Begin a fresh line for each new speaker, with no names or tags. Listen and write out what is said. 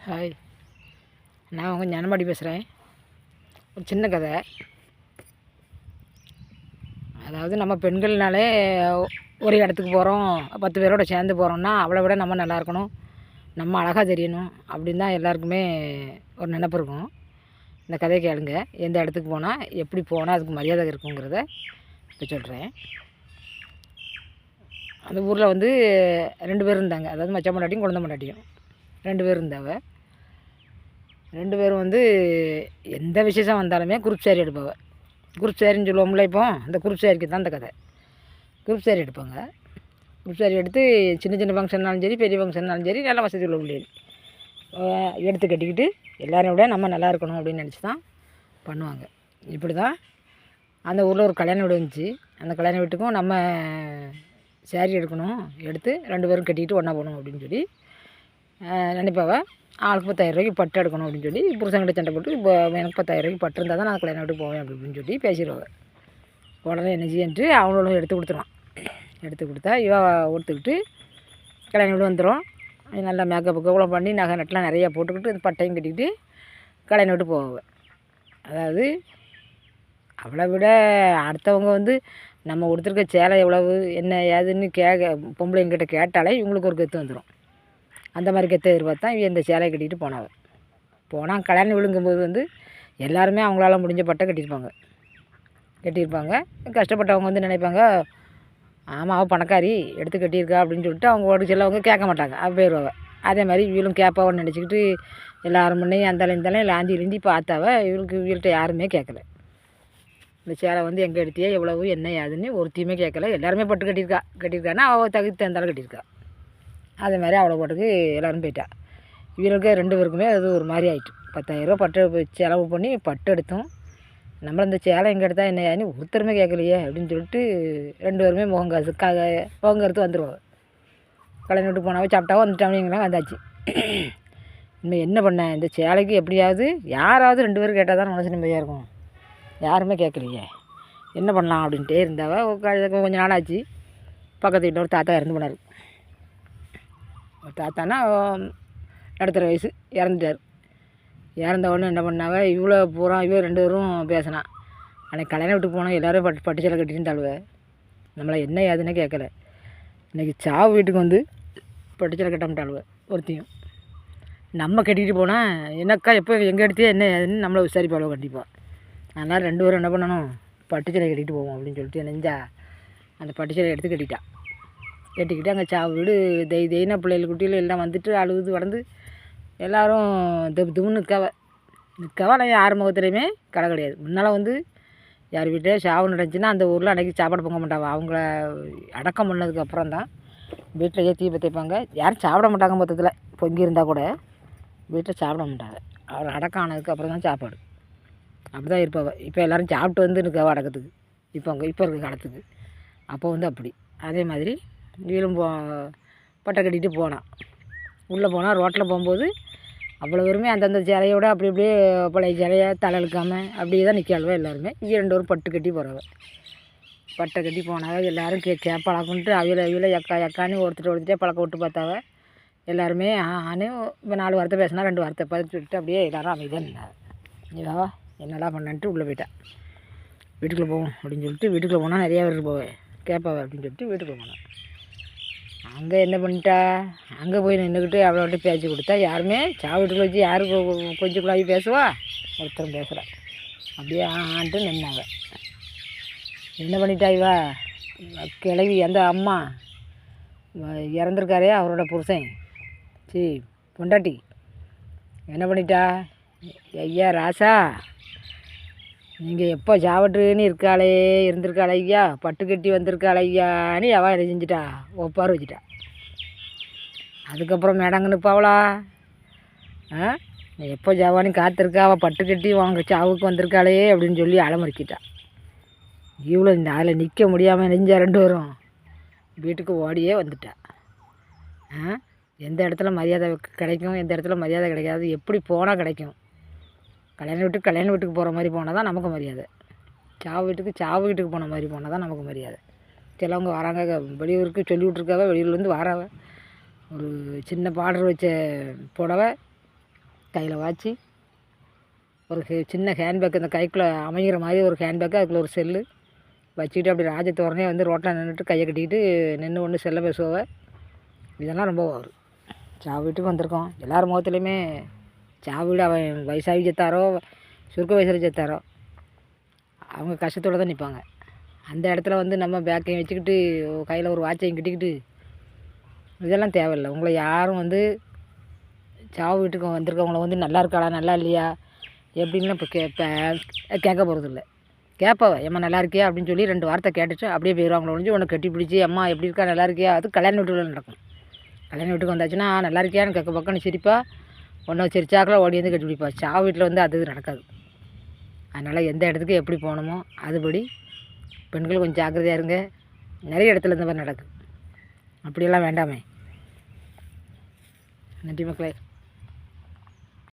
Hi, நான் உங்கள் ஞானமாடி பேசுகிறேன். ஒரு சின்ன கதை. அதாவது நம்ம பெண்கள்னாலே ஒரு இடத்துக்கு போகிறோம், 10 பேரோட சேர்ந்து போகிறோம்னா அவளை விட நம்ம நல்லா இருக்கணும், நம்ம அழகாக தெரியணும் அப்படின்னு தான் எல்லாருக்குமே ஒரு நினப்பு இருக்கும். இந்த கதையை கேளுங்க. எந்த இடத்துக்கு போனால் எப்படி போனால் அதுக்கு மரியாதை இருக்குங்கிறத இப்போ சொல்கிறேன். அந்த ஊரில் வந்து 2 பேர் இருந்தாங்க. அதாவது மச்சான் பொண்டாட்டியும் குழந்தை பொண்டாட்டியும் 2 பேர் இருந்தாங்க. 2 பேரும் வந்து எந்த விசேஷம் வந்தாலுமே குரூப் சேரீ எடுப்பாங்க. குரூப் சேரீன்னு சொல்லுவோம்ல, இப்போ அந்த குரூப் சேரீக்கு தான் அந்த கதை. குரூப் சேரீ எடுப்பாங்க. குரூப் சேரீ எடுத்து சின்ன சின்ன ஃபங்க்ஷன்னாலும் சரி, பெரிய ஃபங்க்ஷன்னாலும் சரி, நல்ல வசதி உள்ள பிள்ளைகள் எடுத்து கட்டிக்கிட்டு எல்லோரையும் விட நம்ம நல்லா இருக்கணும் அப்படின்னு நினச்சி தான் பண்ணுவாங்க. இப்படி தான் அந்த ஊரில் ஒரு கல்யாண வீடு இருந்துச்சு. அந்த கல்யாண வீட்டுக்கும் நம்ம சேரீ எடுக்கணும், எடுத்து 2 பேரும் கட்டிக்கிட்டு ஒன்றா போகணும் அப்படின்னு சொல்லி நினைப்பாவ. ஆளுக்கு 10,000 ரூபாய்க்கு பட்டு எடுக்கணும் அப்படின்னு சொல்லி புருஷங்கிட்ட சண்டை போட்டு, இப்போ எனக்கு 10,000 ரூபாய்க்கு பட்டு இருந்தால் தான் நான் கல்யாணம் விட்டு போவேன் அப்படின்னு சொல்லி பேசிடுவாங்க. உடனே என்ன செய்யன்ட்டு அவங்களும் எடுத்து கொடுத்துருவான். எடுத்து கொடுத்தா இவ ஒத்துக்கிட்டு கல்யாணம் வீடு வந்துடும். நல்லா மேக்கப்பு கோலம் பண்ணி நகை நட்டெலாம் நிறையா போட்டுக்கிட்டு இந்த பட்டையும் கட்டிக்கிட்டு கல்யாணம் விட்டு போவாங்க. அதாவது அவளை விட அடுத்தவங்க வந்து நம்ம கொடுத்துருக்க சேலை எவ்வளவு என்ன ஏதுன்னு பொம்பளைங்கிட்ட கேட்டாலே இவங்களுக்கு ஒரு கெத்து வந்துடும். அந்த மாதிரி கெத்தை எதிர்பார்த்தா இவன் இந்த சேலையை கட்டிகிட்டு போனால் கல்யாணம் விழுங்கும்போது வந்து எல்லாருமே அவங்களால முடிஞ்ச பட்டை கட்டியிருப்பாங்க. கஷ்டப்பட்டவங்க வந்து நினைப்பாங்க, ஆமாம் அவள் பணக்காரி எடுத்து கட்டியிருக்கா அப்படின்னு சொல்லிட்டு அவங்க ஓடி செல்லவங்க கேட்க மாட்டாங்க, அவள் போயிடுவாங்க. அதே மாதிரி இவளும் கேட்பாவன்னு நினச்சிக்கிட்டு எல்லாரும் முன்னையும் அந்தாலும் லாந்தி பார்த்தாவ. இவள்கிட்ட யாருமே கேட்கல. இந்த சேலை வந்து எங்கே எடுத்தியா, எவ்வளவு என்ன ஏதுன்னு ஒருத்தையுமே கேட்கல. எல்லாருமே பட்டு கட்டியிருக்கான்னா அவள் தகுதி தந்தாலும் கட்டியிருக்கா. அதே மாதிரி அவளை போட்டுக்கு எல்லோரும் போயிட்டா. இவருக்கு 2 பேருக்குமே அது ஒரு மாதிரி ஆகிட்டு. 10,000 ரூபா பட்டு செலவு பண்ணி பட்டு எடுத்தோம், நம்மள இந்த சேலை எங்கே எடுத்தால் என்ன ஏன்னு ஒருத்தருமே கேட்கலையே அப்படின்னு சொல்லிட்டு 2 பேருமே முகங்கருத்து வந்துடுவாங்க. கல்யாணம் விட்டு போனாவே சாப்பிட்டாவோ வந்துட்டாங்கலாம் வந்தாச்சு. இனிமேல் என்ன பண்ண, இந்த சேலைக்கு எப்படியாவது யாராவது 2 பேர் கேட்டால் தான் மனசு நிம்மதியாக இருக்கும். யாருமே கேட்கலையே, என்ன பண்ணலாம் அப்படின்ட்டே இருந்தாவ. கொஞ்ச நாள் ஆச்சு. பக்கத்து வீட்டில் ஒரு தாத்தா இறந்து போனார். ஒரு தாத்தானா நடுத்தர வயசு, இறந்துட்டார். இறந்த உடனே என்ன பண்ணாவ, இவ்வளோ பூரா 2 பேரும் பேசினான். அன்றைக்கி கல்யாணம் விட்டு போனோம், எல்லோரும் பட்டு சேலை கட்டிட்டு தழுவ, நம்மளை என்ன ஏதுன்னே கேட்கல. இன்றைக்கி சாவு வீட்டுக்கு வந்து பட்டு சேலை கட்டாமட்டாளுவ. ஒருத்தையும் நம்ம கட்டிக்கிட்டு போனால் என்னக்கா எப்போ எங்கே எடுத்தியா என்ன ஏதுன்னு நம்மளை விசாரிப்பாளோ கண்டிப்பாக. அதனால் 2 பேரும் என்ன பண்ணணும், பட்டு சேலை கட்டிகிட்டு போவோம் அப்படின்னு சொல்லிட்டு நெஞ்சா அந்த பட்டு சேலை எடுத்து கட்டிக்கிட்டு அங்கே சாவு வீடு தெய்னா பிள்ளைகள் குட்டிகள் எல்லாம் வந்துட்டு அழுகுது வளர்ந்து எல்லோரும் தும்னு நிற்கவா. ஆனால் யார் முகத்துலையுமே கடை கிடையாது. முன்னால் வந்து யார் வீட்டிலே சாவு நடந்துச்சுன்னா அந்த ஊரில் அன்றைக்கி சாப்பாடு பொங்க மாட்டாங்க. அவங்கள அடக்கம் பண்ணதுக்கு அப்புறம் தான் வீட்டில் தீ பற்றிப்பாங்க. யாரும் சாப்பிட மாட்டாங்க. மொத்தத்தில் பொங்கி இருந்தால் கூட வீட்டில் சாப்பிட மாட்டாங்க. அவர் அடக்கம் ஆனதுக்கு அப்புறம் தான் சாப்பாடு. அப்படி தான் இருப்பாங்க. இப்போ எல்லோரும் சாப்பிட்டு வந்து இருக்கவா அடக்கத்துக்கு, இப்போ இருக்க காலத்துக்கு. அப்போ வந்து அப்படி. அதே மாதிரி வீலும் பட்டை கட்டிகிட்டு போனான். உள்ளே போனால் ரோட்டில் போகும்போது அவ்வளோ பேருமே அந்தந்த சேலையோடு அப்படி அப்படியே பழைய சேலையை தலை இழுக்காமல் அப்படியே தான் நிற்காளுவ எல்லாருமே. 2 பேரும் பட்டு கட்டி போகிறவ. பட்டை கட்டி போனாவ. எல்லோரும் கேட்பாளாக்குன்ட்டு அவியலை எக்கான்னு ஒருத்தட்டே பழக்க விட்டு பார்த்தாவ. எல்லாருமே ஆனே இப்போ 4 வார்த்தை பேசினா 2 வார்த்தை பதிச்சு விட்டு அப்படியே எல்லோரும் அமைதியாக நின்னாங்க. இவா என்னடா பண்ணன்ட்டு உள்ளே போயிட்டா. வீட்டுக்குள்ளே போவோம் அப்படின்னு சொல்லிட்டு வீட்டுக்குள்ளே போனால் நிறையா பேர் போவேன் கேட்பாவ அப்படின்னு சொல்லிட்டு வீட்டுக்குள்ளே போனான். அங்கே என்ன பண்ணிட்டா, அங்கே போய் நின்றுக்கிட்டு அவளோட பேச்சு கொடுத்தா யாருமே சாவிட்டுக்குள்ள வச்சு யார் கொஞ்சம் குழாவி பேசுவா, ஒருத்தரும் பேசுகிறா. அப்படியே ஆன்ட்டு நின்னாங்க. என்ன பண்ணிட்டா இவா கிளவி, அந்த அம்மா இறந்துருக்காரே அவரோட புருஷன் பொண்டாட்டி என்ன பண்ணிட்டா, ஐயா ராசா நீங்கள் எப்போ சாவட்டுன்னு இருந்திருக்காளே ஐயா, பட்டு கட்டி வந்திருக்காளே ஐயான்னு அவள் என்ன செஞ்சிட்டா, ஒப்பார் வச்சிட்டா. அதுக்கப்புறம் மேடங்க நிற்பாவளா, எப்போ ஜாவானு காத்திருக்கா, அவள் பட்டு கட்டி வாங்க சாவுக்கு வந்திருக்காளே அப்படின்னு சொல்லி அலமறிக்கிட்டா. இவ்வளோ இந்த அதில் நிற்க முடியாமல் நெஞ்சா 2 பேரும் வீட்டுக்கு ஓடியே வந்துட்டா. எந்த இடத்துல மரியாதை கிடைக்கும், எந்த இடத்துல மரியாதை கிடைக்காது, எப்படி போனால் கிடைக்கும். கல்யாண வீட்டுக்கு போகிற மாதிரி போனால் தான் நமக்கு மரியாதை. சாவு வீட்டுக்கு போன மாதிரி போனால் தான் நமக்கு மரியாதை. சிலவங்க வராங்க, வெளியூருக்கு சொல்லி விட்ருக்காவ, வெளியூர்லேருந்து வராவ, ஒரு சின்ன பார்டர் வச்ச புடவை கையில் வாட்சி ஒரு சின்ன ஹேண்ட்பேக் இந்த கைக்குள்ளே அமைகிற மாதிரி ஒரு ஹேண்ட்பேக்கு அதுக்குள்ள ஒரு செல்லு வச்சுக்கிட்டு அப்படி ராஜத்தோரனே வந்து ரோட்டில் நின்றுட்டு கையை கட்டிக்கிட்டு நின்று ஒன்று செல்ல பேசுவ. இதெல்லாம் ரொம்ப வரும். சாவு வீட்டுக்கு வந்திருக்கோம். எல்லார் முகத்துலையுமே சாவு வீடு அவன் வயசாகி செத்தாரோ சுருக்க வயசில் செத்தாரோ அவங்க கஷ்டத்தோடு தான் நிற்பாங்க. அந்த இடத்துல வந்து நம்ம பேக்கையும் வச்சுக்கிட்டு கையில் ஒரு வாட்சையும் கட்டிக்கிட்டு இதெல்லாம் தேவையில்லை. உங்களை யாரும் வந்து சாவு வீட்டுக்கு வந்திருக்கவங்கள வந்து நல்லா இருக்காளா நல்லா இல்லையா எப்படின்னு இப்போ கேட்க போகிறதில்ல. கேட்பாவ ஏம்மா நல்லா இருக்கியா அப்படின்னு சொல்லி 2 வார்த்தை கேட்டுட்டு அப்படியே போயிடுவாங்களோ ஒழிஞ்சு உன்னை கட்டி பிடிச்சி அம்மா எப்படி இருக்கா நல்லா இருக்கியா. அது கல்யாண வீட்டுக்குள்ள நடக்கும். கல்யாண வீட்டுக்கு வந்தாச்சுன்னா நல்லா இருக்கியான்னு கேட்க பக்கம்னு சிரிப்பா ஒன்றை சிரிச்சாக்கில் ஓடி வந்து கட்டி பிடிப்பா. சாவு வீட்டில் வந்து அது நடக்காது. அதனால் எந்த இடத்துக்கு எப்படி போகணுமோ அதுபடி பெண்கள் கொஞ்சம் ஜாக்கிரதையாக இருங்க. நிறைய இடத்துல இந்த மாதிரி நடக்குது. அப்படியெல்லாம் வேண்டாமே. நன்றி மக்களே.